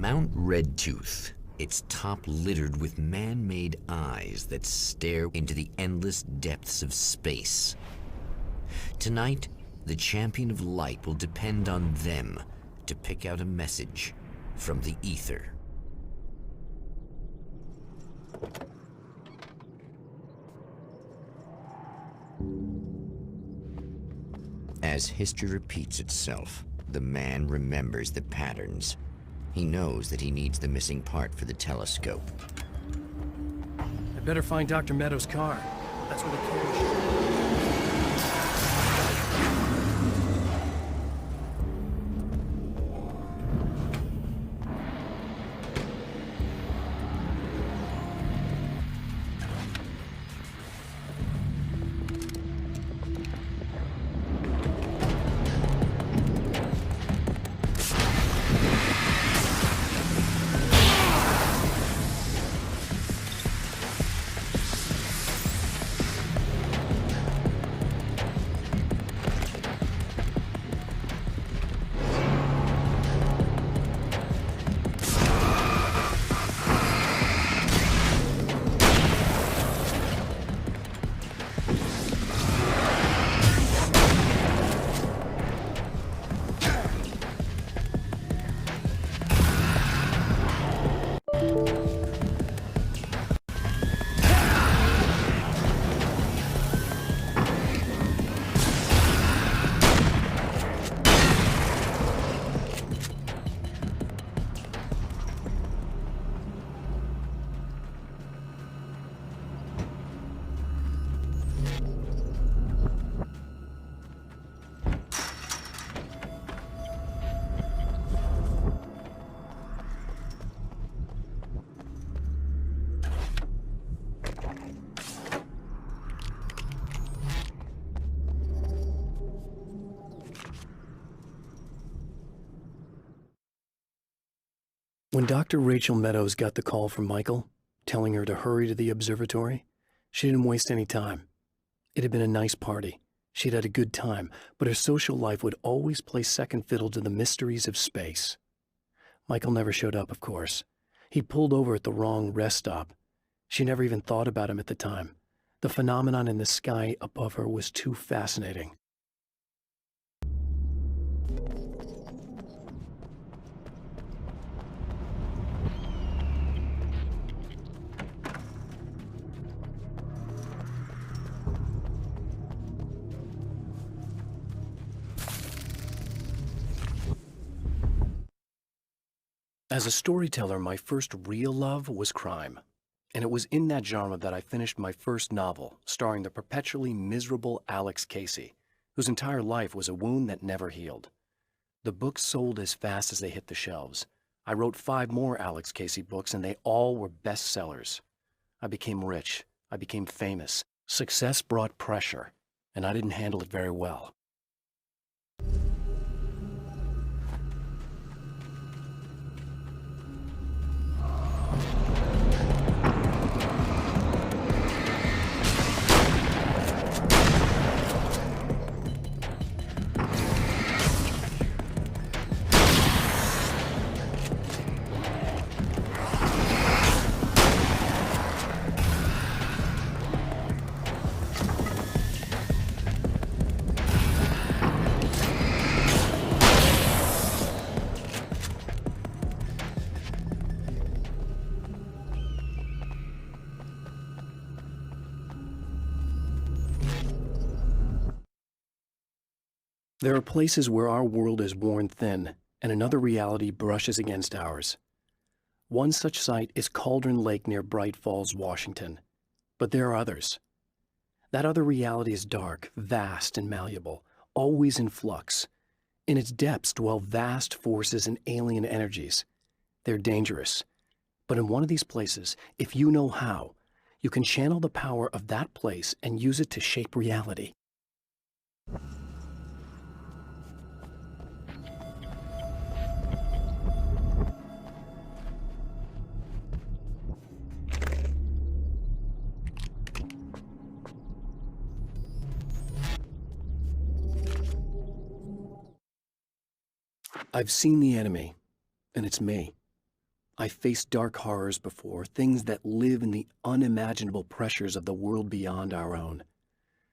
Mount Redtooth, its top littered with man-made eyes that stare into the endless depths of space. Tonight, the champion of light will depend on them to pick out a message from the ether. As history repeats itself, the man remembers the patterns. He knows that he needs the missing part for the telescope. I better find Dr. Meadows' car. That's where the camera should be. When Dr. Rachel Meadows got the call from Michael, telling her to hurry to the observatory, she didn't waste any time. It had been a nice party. She'd had a good time, but her social life would always play second fiddle to the mysteries of space. Michael never showed up, of course. He'd pulled over at the wrong rest stop. She never even thought about him at the time. The phenomenon in the sky above her was too fascinating. As a storyteller, my first real love was crime. And it was in that genre that I finished my first novel, starring the perpetually miserable Alex Casey, whose entire life was a wound that never healed. The books sold as fast as they hit the shelves. I wrote 5 more Alex Casey books, and they all were bestsellers. I became rich. I became famous. Success brought pressure, and I didn't handle it very well. There are places where our world is worn thin, and another reality brushes against ours. One such site is Cauldron Lake near Bright Falls, Washington. But there are others. That other reality is dark, vast, and malleable, always in flux. In its depths dwell vast forces and alien energies. They're dangerous. But in one of these places, if you know how, you can channel the power of that place and use it to shape reality. I've seen the enemy, and it's me. I faced dark horrors before, things that live in the unimaginable pressures of the world beyond our own.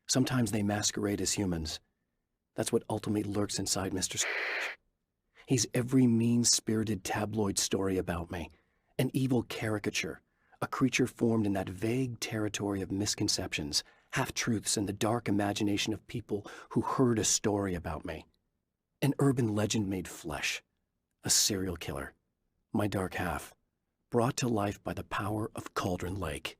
Sometimes they masquerade as humans. That's what ultimately lurks inside Mr. Scrooge. He's every mean-spirited tabloid story about me, an evil caricature, a creature formed in that vague territory of misconceptions, half-truths, and the dark imagination of people who heard a story about me. An urban legend made flesh, a serial killer, my dark half, brought to life by the power of Cauldron Lake.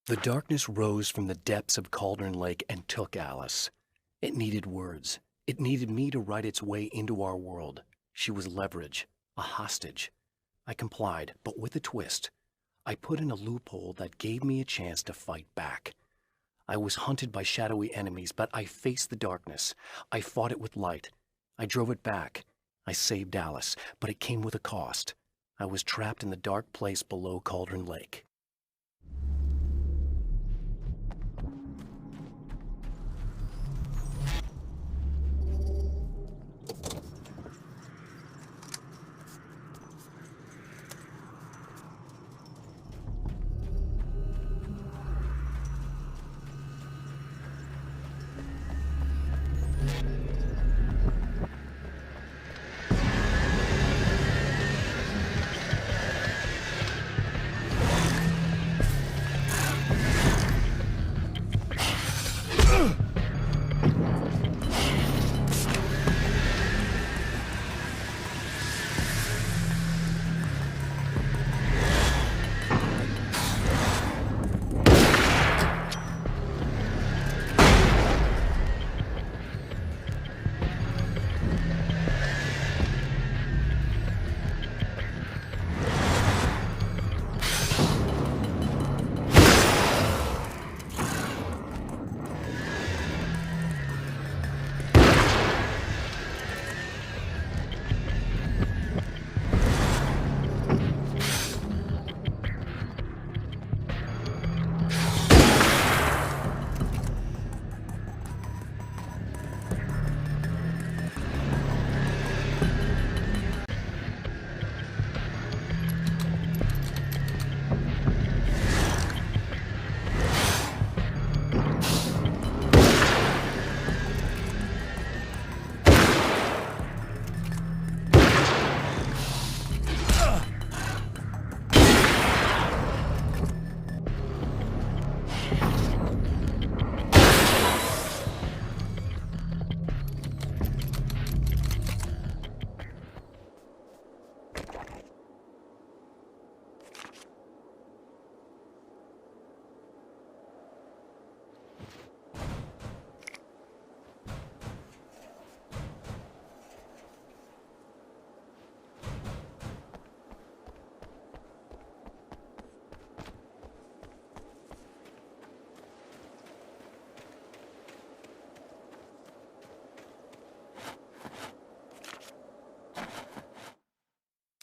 The darkness rose from the depths of Cauldron Lake and took Alice. It needed words. It needed me to write its way into our world. She was leverage, a hostage. I complied, but with a twist. I put in a loophole that gave me a chance to fight back. I was hunted by shadowy enemies, but I faced the darkness. I fought it with light. I drove it back. I saved Alice, but it came with a cost. I was trapped in the dark place below Cauldron Lake.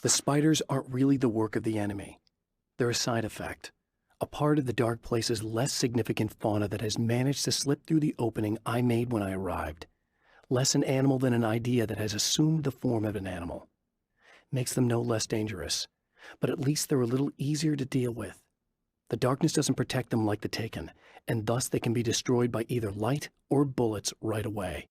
The spiders aren't really the work of the enemy. They're a side effect, a part of the dark place's less significant fauna that has managed to slip through the opening I made when I arrived. Less an animal than an idea that has assumed the form of an animal. Makes them no less dangerous, but at least they're a little easier to deal with. The darkness doesn't protect them like the Taken, and thus they can be destroyed by either light or bullets right away.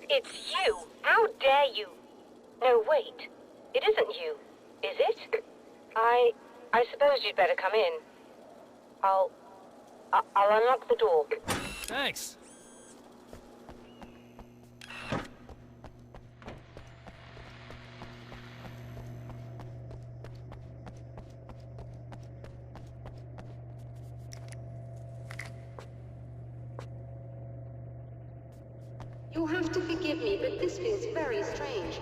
It's you! How dare you! No, wait. It isn't you, is it? I suppose you'd better come in. I'll unlock the door. Thanks. You'll have to forgive me, but this feels very strange.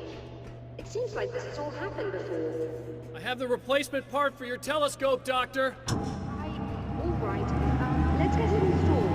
It seems like this has all happened before. I have the replacement part for your telescope, Doctor. All right. Let's get it installed.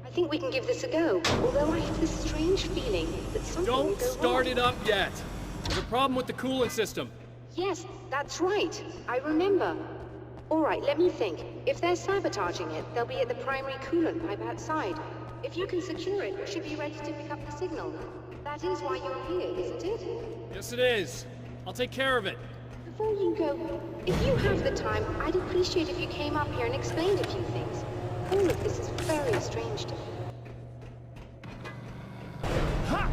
I think we can give this a go, although I have this strange feeling that something will Don't go start wrong. it up yet. There's a problem with the coolant system. Yes, that's right. I remember. All right, let me think. If they're sabotaging it, they'll be at the primary coolant pipe outside. If you can secure it, we should be ready to pick up the signal. That is why you're here, isn't it? Yes, it is. I'll take care of it. Before you go, if you have the time, I'd appreciate if you came up here and explained a few things. All of this is very strange to me. Ha!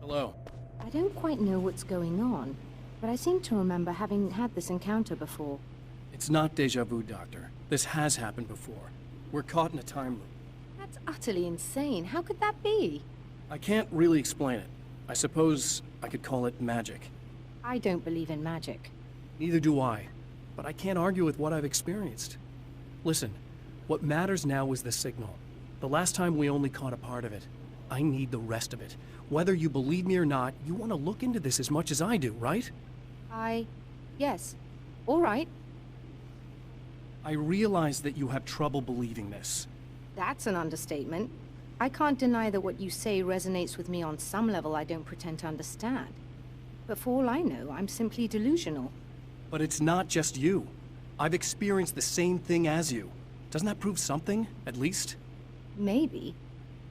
Hello. I don't quite know what's going on, but I seem to remember having had this encounter before. It's not deja vu, Doctor. This has happened before. We're caught in a time loop. That's utterly insane. How could that be? I can't really explain it. I suppose I could call it magic. I don't believe in magic. Neither do I. But I can't argue with what I've experienced. Listen, what matters now is the signal. The last time we only caught a part of it. I need the rest of it. Whether you believe me or not, you want to look into this as much as I do, right? Yes. All right. I realize that you have trouble believing this. That's an understatement. I can't deny that what you say resonates with me on some level I don't pretend to understand. But for all I know, I'm simply delusional. But it's not just you. I've experienced the same thing as you. Doesn't that prove something, at least? Maybe.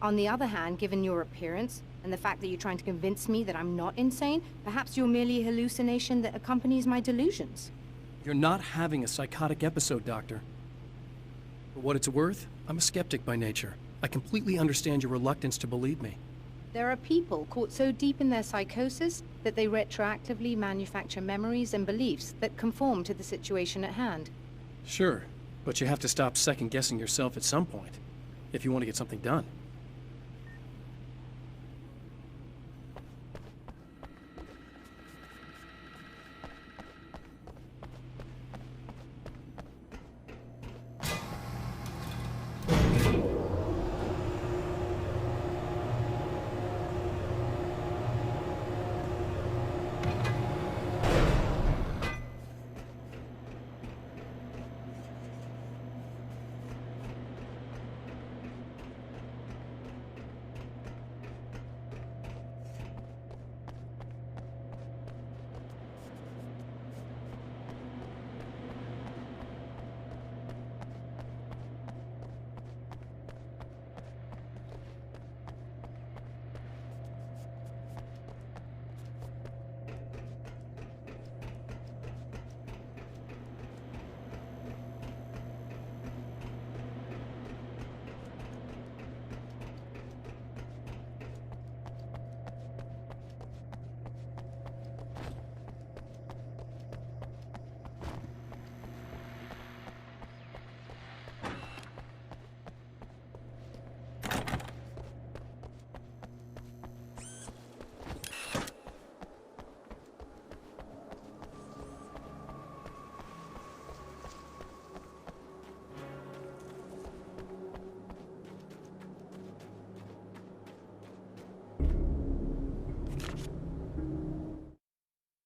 On the other hand, given your appearance, and the fact that you're trying to convince me that I'm not insane, perhaps you're merely a hallucination that accompanies my delusions. You're not having a psychotic episode, Doctor. For what it's worth, I'm a skeptic by nature. I completely understand your reluctance to believe me. There are people caught so deep in their psychosis that they retroactively manufacture memories and beliefs that conform to the situation at hand. Sure, but you have to stop second-guessing yourself at some point, if you want to get something done.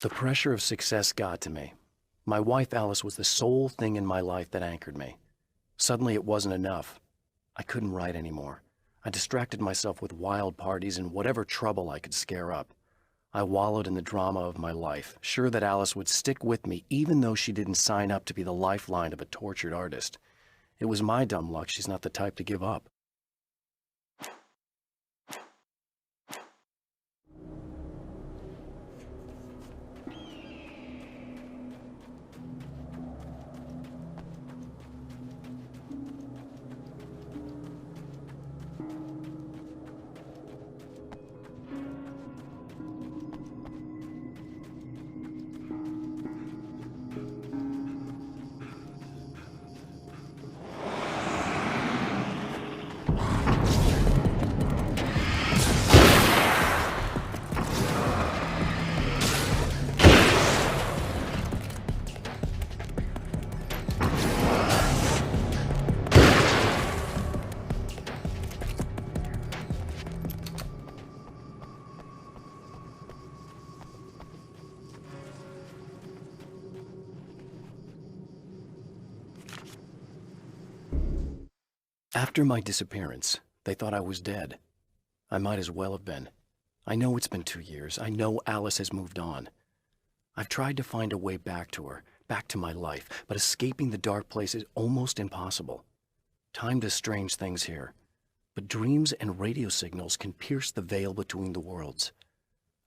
The pressure of success got to me. My wife Alice was the sole thing in my life that anchored me. Suddenly it wasn't enough. I couldn't write anymore. I distracted myself with wild parties and whatever trouble I could scare up. I wallowed in the drama of my life, sure that Alice would stick with me even though she didn't sign up to be the lifeline of a tortured artist. It was my dumb luck she's not the type to give up. After my disappearance, they thought I was dead. I might as well have been. I know it's been 2 years. I know Alice has moved on. I've tried to find a way back to her, back to my life, but escaping the dark place is almost impossible. Time does strange things here, but dreams and radio signals can pierce the veil between the worlds.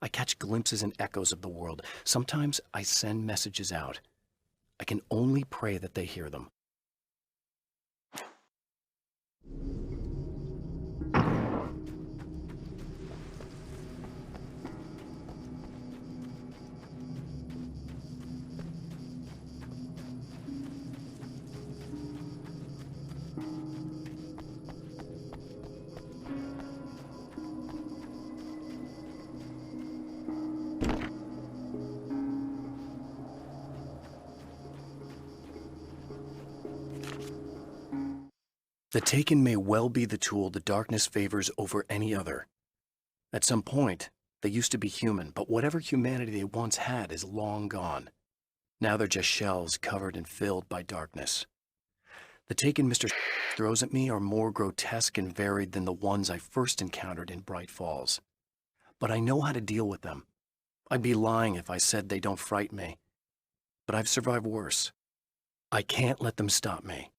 I catch glimpses and echoes of the world. Sometimes I send messages out. I can only pray that they hear them. The Taken may well be the tool the darkness favors over any other. At some point, they used to be human, but whatever humanity they once had is long gone. Now they're just shells covered and filled by darkness. The Taken Mr. throws at me are more grotesque and varied than the ones I first encountered in Bright Falls. But I know how to deal with them. I'd be lying if I said they don't frighten me. But I've survived worse. I can't let them stop me.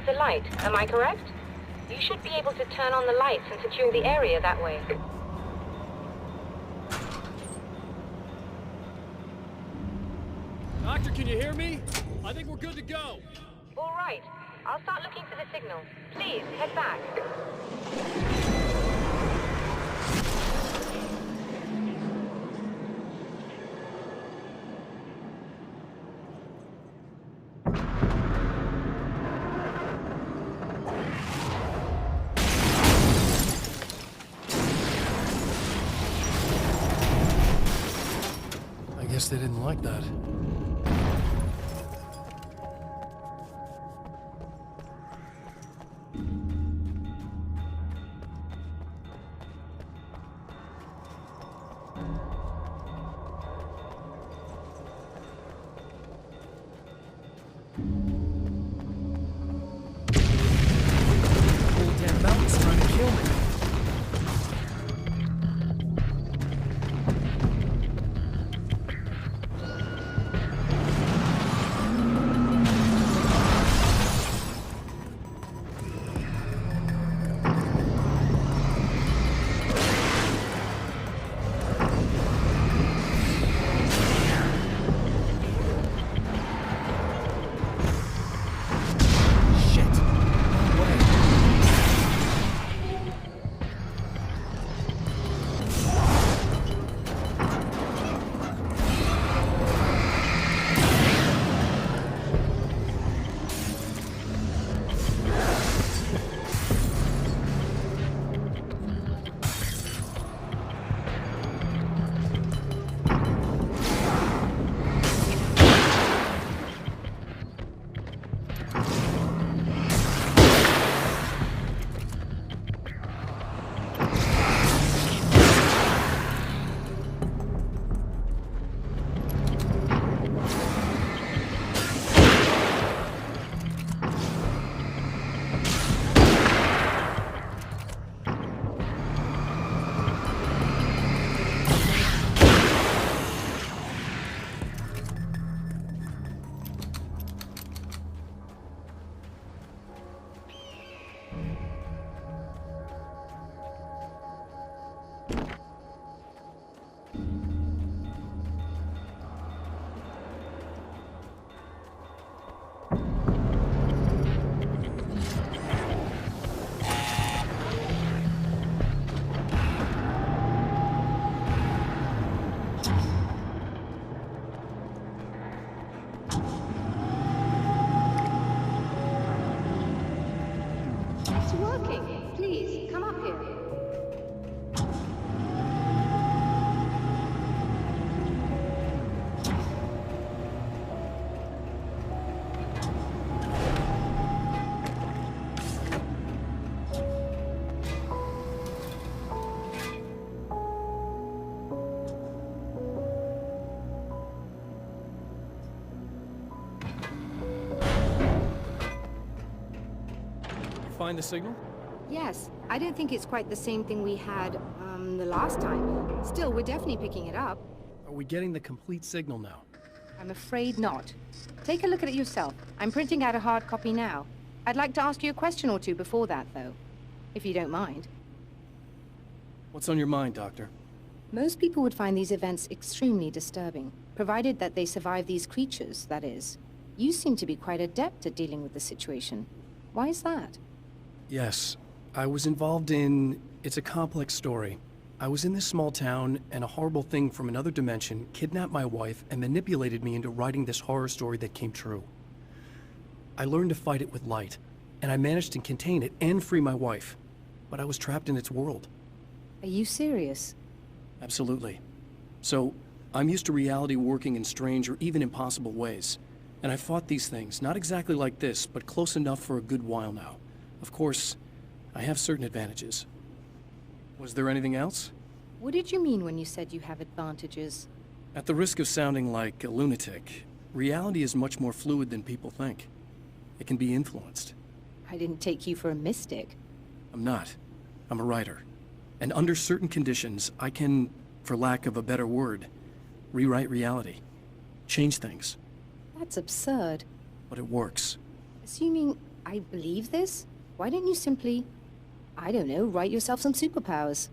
The light, am I correct? You should be able to turn on the lights and secure the area that way. Doctor, can you hear me? I think we're good to go. All right. I'll start looking for the signal. Please, head back. I guess they didn't like that. find the signal? Yes, I don't think it's quite the same thing we had, the last time. Still, we're definitely picking it up. Are we getting the complete signal now? I'm afraid not. Take a look at it yourself. I'm printing out a hard copy now. I'd like to ask you a question or two before that, though. If you don't mind. What's on your mind, Doctor? Most people would find these events extremely disturbing, provided that they survive these creatures, that is. You seem to be quite adept at dealing with the situation. Why is that? Yes, I was involved in... It's a complex story. I was in this small town, and a horrible thing from another dimension kidnapped my wife and manipulated me into writing this horror story that came true. I learned to fight it with light, and I managed to contain it and free my wife. But I was trapped in its world. Are you serious? Absolutely. So, I'm used to reality working in strange or even impossible ways. And I fought these things, not exactly like this, but close enough for a good while now. Of course, I have certain advantages. Was there anything else? What did you mean when you said you have advantages? At the risk of sounding like a lunatic, reality is much more fluid than people think. It can be influenced. I didn't take you for a mystic. I'm not. I'm a writer. And under certain conditions, I can, for lack of a better word, rewrite reality. Change things. That's absurd. But it works. Assuming I believe this, why don't you simply, I don't know, write yourself some superpowers?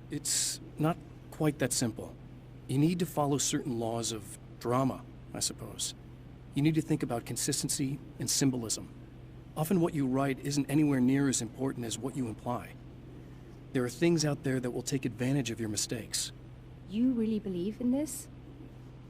It's not quite that simple. You need to follow certain laws of drama, I suppose. You need to think about consistency and symbolism. Often what you write isn't anywhere near as important as what you imply. There are things out there that will take advantage of your mistakes. You really believe in this?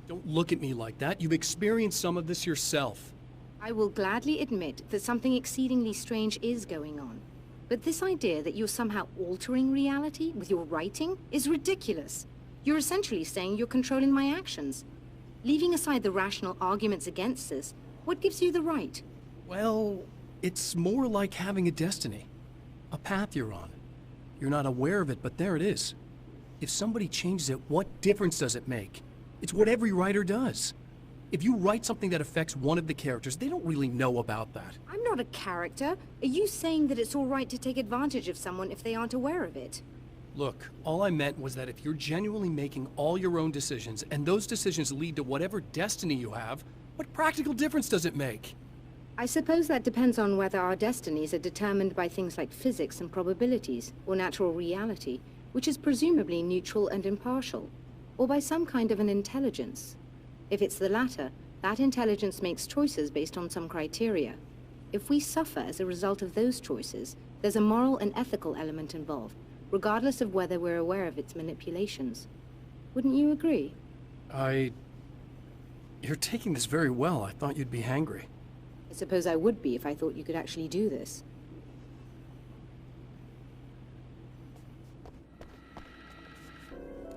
Don't look at me like that. You've experienced some of this yourself. I will gladly admit that something exceedingly strange is going on. But this idea that you're somehow altering reality with your writing is ridiculous. You're essentially saying you're controlling my actions. Leaving aside the rational arguments against this, what gives you the right? Well, it's more like having a destiny. A path you're on. You're not aware of it, but there it is. If somebody changes it, what difference does it make? It's what every writer does. If you write something that affects one of the characters, they don't really know about that. I'm not a character. Are you saying that it's all right to take advantage of someone if they aren't aware of it? Look, all I meant was that if you're genuinely making all your own decisions, and those decisions lead to whatever destiny you have, what practical difference does it make? I suppose that depends on whether our destinies are determined by things like physics and probabilities, or natural reality, which is presumably neutral and impartial, or by some kind of an intelligence. If it's the latter, that intelligence makes choices based on some criteria. If we suffer as a result of those choices, there's a moral and ethical element involved, regardless of whether we're aware of its manipulations. Wouldn't you agree? You're taking this very well. I thought you'd be hangry. I suppose I would be if I thought you could actually do this.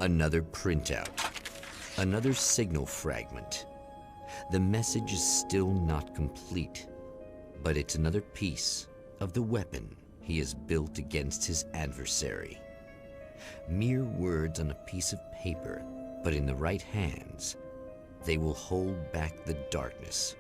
Another printout. Another signal fragment. The message is still not complete, but it's another piece of the weapon he has built against his adversary. Mere words on a piece of paper, but in the right hands, they will hold back the darkness